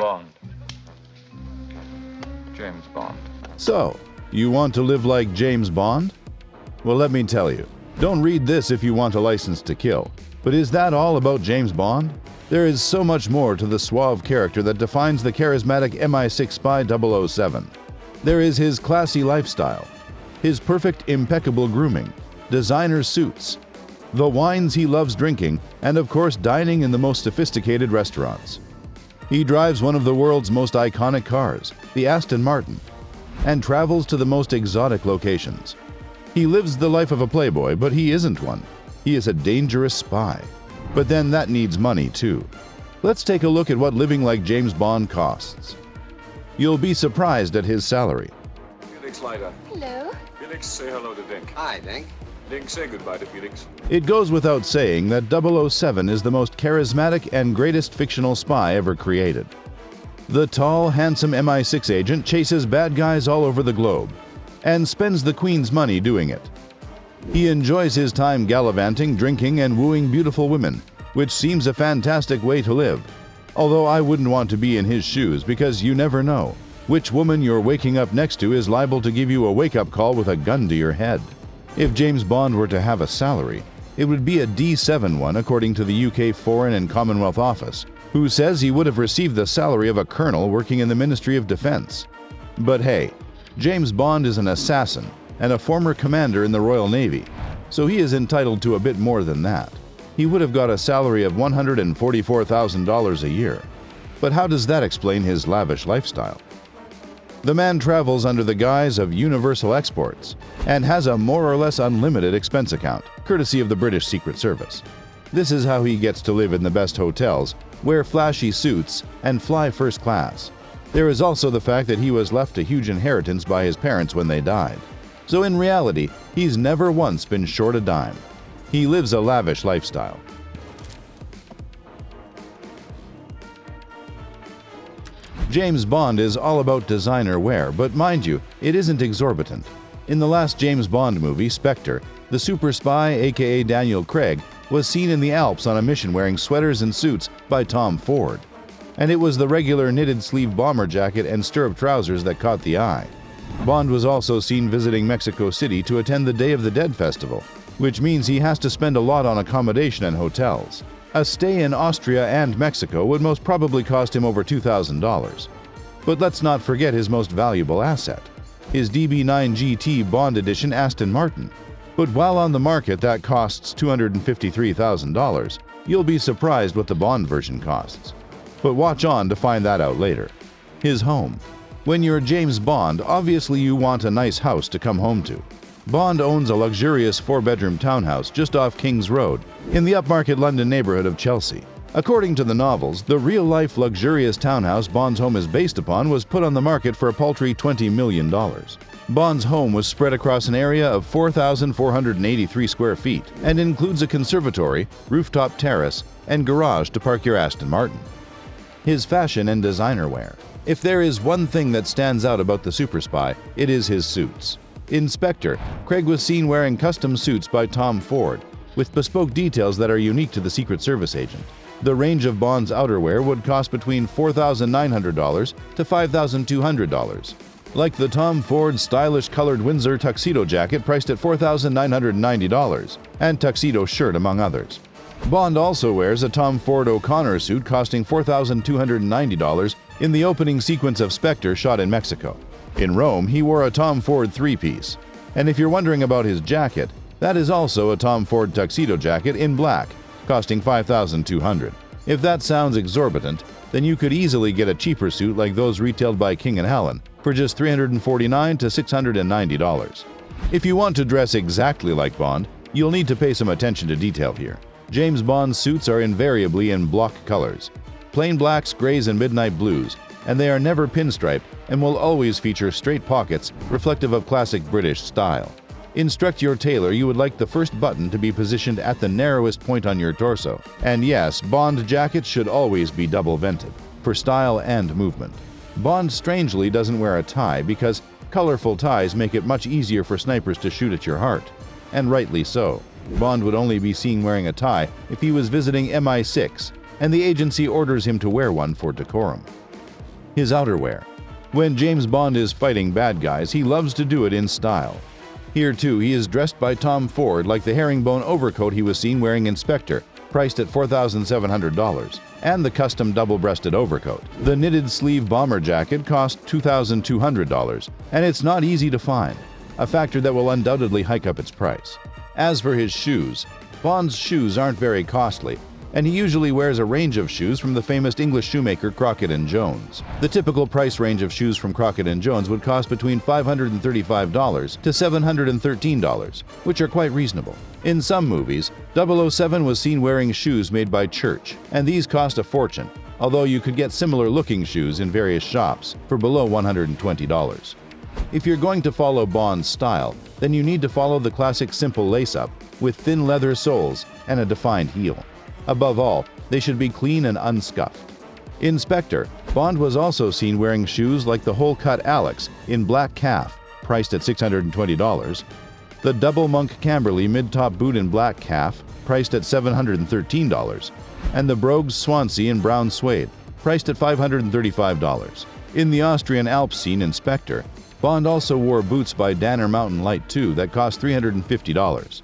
Bond. James Bond. So, you want to live like James Bond? Well, let me tell you, don't read this if you want a license to kill. But is that all about James Bond? There is so much more to the suave character that defines the charismatic MI6 spy 007. There is his classy lifestyle, his perfect, impeccable grooming, designer suits, the wines he loves drinking, and of course dining in the most sophisticated restaurants. He drives one of the world's most iconic cars, the Aston Martin, and travels to the most exotic locations. He lives the life of a playboy, but he isn't one. He is a dangerous spy. But then that needs money too. Let's take a look at what living like James Bond costs. You'll be surprised at his salary. Felix Leiter. Hello. Felix, say hello to Dink. Hi, Dink. Dink, say goodbye to Felix. It goes without saying that 007 is the most charismatic and greatest fictional spy ever created. The tall, handsome MI6 agent chases bad guys all over the globe and spends the Queen's money doing it. He enjoys his time gallivanting, drinking, and wooing beautiful women, which seems a fantastic way to live. Although I wouldn't want to be in his shoes because you never know which woman you're waking up next to is liable to give you a wake-up call with a gun to your head. If James Bond were to have a salary, it would be a D7 one according to the UK Foreign and Commonwealth Office, who says he would have received the salary of a colonel working in the Ministry of Defense. But hey, James Bond is an assassin and a former commander in the Royal Navy, so he is entitled to a bit more than that. He would have got a salary of $144,000 a year. But how does that explain his lavish lifestyle? The man travels under the guise of Universal Exports and has a more or less unlimited expense account, courtesy of the British Secret Service. This is how he gets to live in the best hotels, wear flashy suits, and fly first class. There is also the fact that he was left a huge inheritance by his parents when they died. So in reality, he's never once been short a dime. He lives a lavish lifestyle. James Bond is all about designer wear, but mind you, it isn't exorbitant. In the last James Bond movie, Spectre, the super spy, aka Daniel Craig, was seen in the Alps on a mission wearing sweaters and suits by Tom Ford. And it was the regular knitted sleeve bomber jacket and stirrup trousers that caught the eye. Bond was also seen visiting Mexico City to attend the Day of the Dead festival, which means he has to spend a lot on accommodation and hotels. A stay in Austria and Mexico would most probably cost him over $2,000. But let's not forget his most valuable asset, his DB9 GT Bond Edition Aston Martin. But while on the market that costs $253,000, you'll be surprised what the Bond version costs. But watch on to find that out later. His home. When you're James Bond, obviously you want a nice house to come home to. Bond owns a luxurious 4-bedroom townhouse just off King's Road, in the upmarket London neighborhood of Chelsea. According to the novels, the real-life luxurious townhouse Bond's home is based upon was put on the market for a paltry $20 million. Bond's home was spread across an area of 4,483 square feet and includes a conservatory, rooftop terrace, and garage to park your Aston Martin. His fashion and designer wear. If there is one thing that stands out about the super spy, it is his suits. In Spectre, Craig was seen wearing custom suits by Tom Ford, with bespoke details that are unique to the Secret Service agent. The range of Bond's outerwear would cost between $4,900 to $5,200. Like the Tom Ford stylish colored Windsor tuxedo jacket priced at $4,990, and tuxedo shirt among others. Bond also wears a Tom Ford O'Connor suit costing $4,290 in the opening sequence of Spectre shot in Mexico. In Rome, he wore a Tom Ford three-piece. And if you're wondering about his jacket, that is also a Tom Ford tuxedo jacket in black, costing $5,200. If that sounds exorbitant, then you could easily get a cheaper suit like those retailed by King & Allen for just $349 to $690. If you want to dress exactly like Bond, you'll need to pay some attention to detail here. James Bond's suits are invariably in block colors, plain blacks, grays, and midnight blues, and they are never pinstriped and will always feature straight pockets reflective of classic British style. Instruct your tailor you would like the first button to be positioned at the narrowest point on your torso. And yes, Bond jackets should always be double-vented, for style and movement. Bond strangely doesn't wear a tie because colorful ties make it much easier for snipers to shoot at your heart. And rightly so. Bond would only be seen wearing a tie if he was visiting MI6, and the agency orders him to wear one for decorum. His outerwear. When James Bond is fighting bad guys, he loves to do it in style. Here too, he is dressed by Tom Ford like the herringbone overcoat he was seen wearing in Spectre, priced at $4,700, and the custom double-breasted overcoat. The knitted sleeve bomber jacket cost $2,200, and it's not easy to find, a factor that will undoubtedly hike up its price. As for his shoes, Bond's shoes aren't very costly, and he usually wears a range of shoes from the famous English shoemaker Crockett & Jones. The typical price range of shoes from Crockett & Jones would cost between $535 to $713, which are quite reasonable. In some movies, 007 was seen wearing shoes made by Church, and these cost a fortune, although you could get similar-looking shoes in various shops for below $120. If you're going to follow Bond's style, then you need to follow the classic simple lace-up with thin leather soles and a defined heel. Above all, they should be clean and unscuffed. In Spectre, Bond was also seen wearing shoes like the hole-cut Alex in black calf, priced at $620, the double monk Camberley mid-top boot in black calf, priced at $713, and the Brogues Swansea in brown suede, priced at $535. In the Austrian Alps scene in Spectre, Bond also wore boots by Danner Mountain Light 2 that cost $350.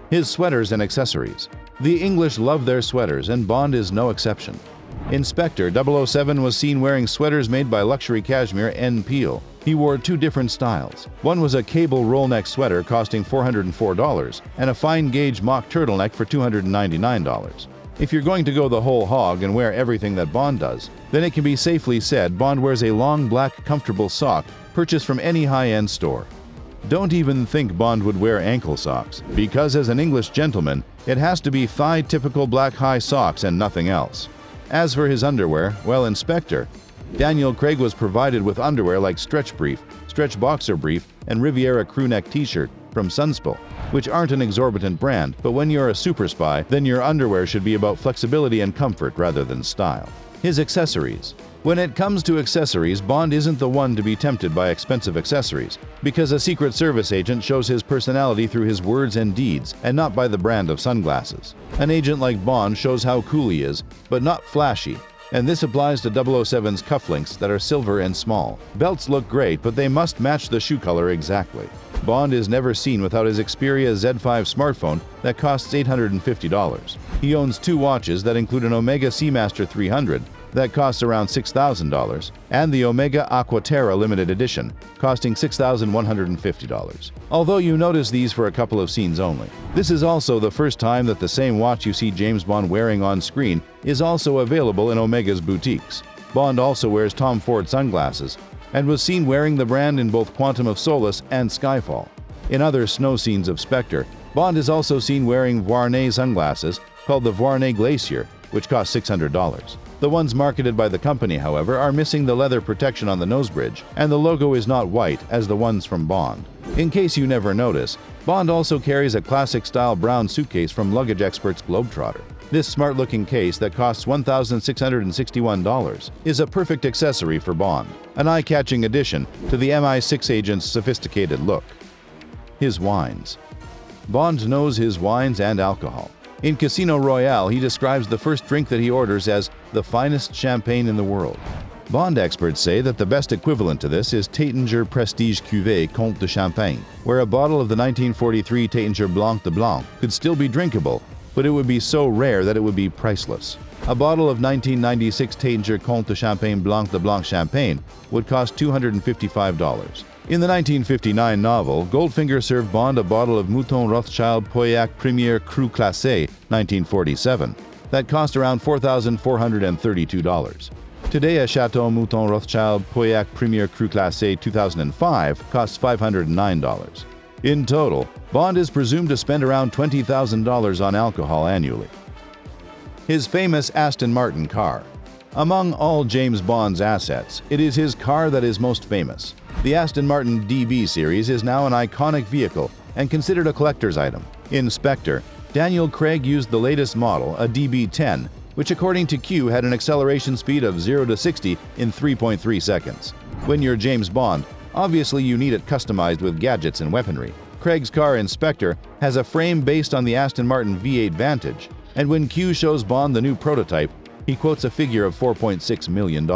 His sweaters and accessories. The English love their sweaters, and Bond is no exception. In Spectre, 007 was seen wearing sweaters made by luxury cashmere N. Peel. He wore two different styles. One was a cable roll-neck sweater costing $404, and a fine-gauge mock turtleneck for $299. If you're going to go the whole hog and wear everything that Bond does, then it can be safely said Bond wears a long black comfortable sock purchased from any high-end store. Don't even think Bond would wear ankle socks, because as an English gentleman, it has to be thigh-typical black high socks and nothing else. As for his underwear, well, in Spectre, Daniel Craig was provided with underwear like stretch brief, stretch boxer brief, and Riviera crewneck t-shirt from Sunspil, which aren't an exorbitant brand, but when you're a super spy, then your underwear should be about flexibility and comfort rather than style. His accessories. When it comes to accessories, Bond isn't the one to be tempted by expensive accessories, because a Secret Service agent shows his personality through his words and deeds, and not by the brand of sunglasses. An agent like Bond shows how cool he is, but not flashy, and this applies to 007's cufflinks that are silver and small. Belts look great, but they must match the shoe color exactly. Bond is never seen without his Xperia Z5 smartphone that costs $850. He owns two watches that include an Omega Seamaster 300 that costs around $6,000, and the Omega Aquaterra limited edition, costing $6,150. Although you notice these for a couple of scenes only. This is also the first time that the same watch you see James Bond wearing on screen is also available in Omega's boutiques. Bond also wears Tom Ford sunglasses, and was seen wearing the brand in both Quantum of Solace and Skyfall. In other snow scenes of Spectre, Bond is also seen wearing Vuarnet sunglasses called the Vuarnet Glacier, which cost $600. The ones marketed by the company, however, are missing the leather protection on the nose bridge, and the logo is not white as the ones from Bond. In case you never notice, Bond also carries a classic-style brown suitcase from luggage experts Globetrotter. This smart-looking case that costs $1,661 is a perfect accessory for Bond, an eye-catching addition to the MI6 agent's sophisticated look. His wines. Bond knows his wines and alcohol. In Casino Royale, he describes the first drink that he orders as the finest champagne in the world. Bond experts say that the best equivalent to this is Taittinger Prestige Cuvée Comte de Champagne, where a bottle of the 1943 Taittinger Blanc de Blanc could still be drinkable, but it would be so rare that it would be priceless. A bottle of 1996 Taittinger Comte de Champagne Blanc de Blanc champagne would cost $255. In the 1959 novel, Goldfinger served Bond a bottle of Mouton Rothschild Pauillac Premier Cru Classé 1947 that cost around $4,432. Today, a Chateau Mouton Rothschild Pauillac Premier Cru Classé 2005 costs $509. In total, Bond is presumed to spend around $20,000 on alcohol annually. His famous Aston Martin car. Among all James Bond's assets, it is his car that is most famous. The Aston Martin DB series is now an iconic vehicle and considered a collector's item. In Spectre, Daniel Craig used the latest model, a DB10, which according to Q had an acceleration speed of 0 to 60 in 3.3 seconds. When you're James Bond, obviously you need it customized with gadgets and weaponry. Craig's car in Spectre has a frame based on the Aston Martin V8 Vantage, and when Q shows Bond the new prototype, he quotes a figure of $4.6 million.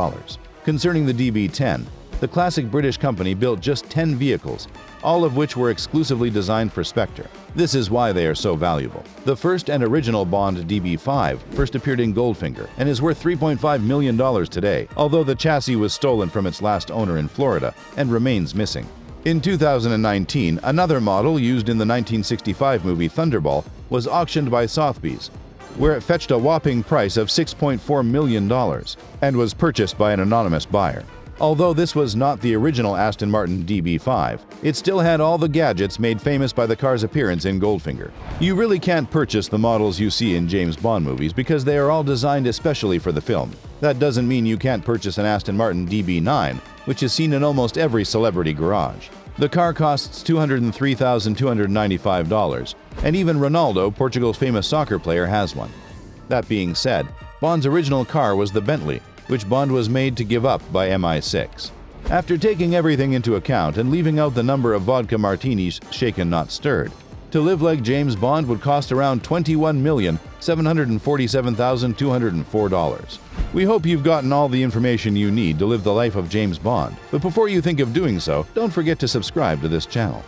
Concerning the DB10, the classic British company built just 10 vehicles, all of which were exclusively designed for Spectre. This is why they are so valuable. The first and original Bond DB5 first appeared in Goldfinger and is worth $3.5 million today, although the chassis was stolen from its last owner in Florida and remains missing. In 2019, another model used in the 1965 movie Thunderball was auctioned by Sotheby's, where it fetched a whopping price of $6.4 million and was purchased by an anonymous buyer. Although this was not the original Aston Martin DB5, it still had all the gadgets made famous by the car's appearance in Goldfinger. You really can't purchase the models you see in James Bond movies because they are all designed especially for the film. That doesn't mean you can't purchase an Aston Martin DB9, which is seen in almost every celebrity garage. The car costs $203,295, and even Ronaldo, Portugal's famous soccer player, has one. That being said, Bond's original car was the Bentley, which Bond was made to give up by MI6. After taking everything into account and leaving out the number of vodka martinis shaken not stirred, to live like James Bond would cost around $21,747,204. We hope you've gotten all the information you need to live the life of James Bond, but before you think of doing so, don't forget to subscribe to this channel.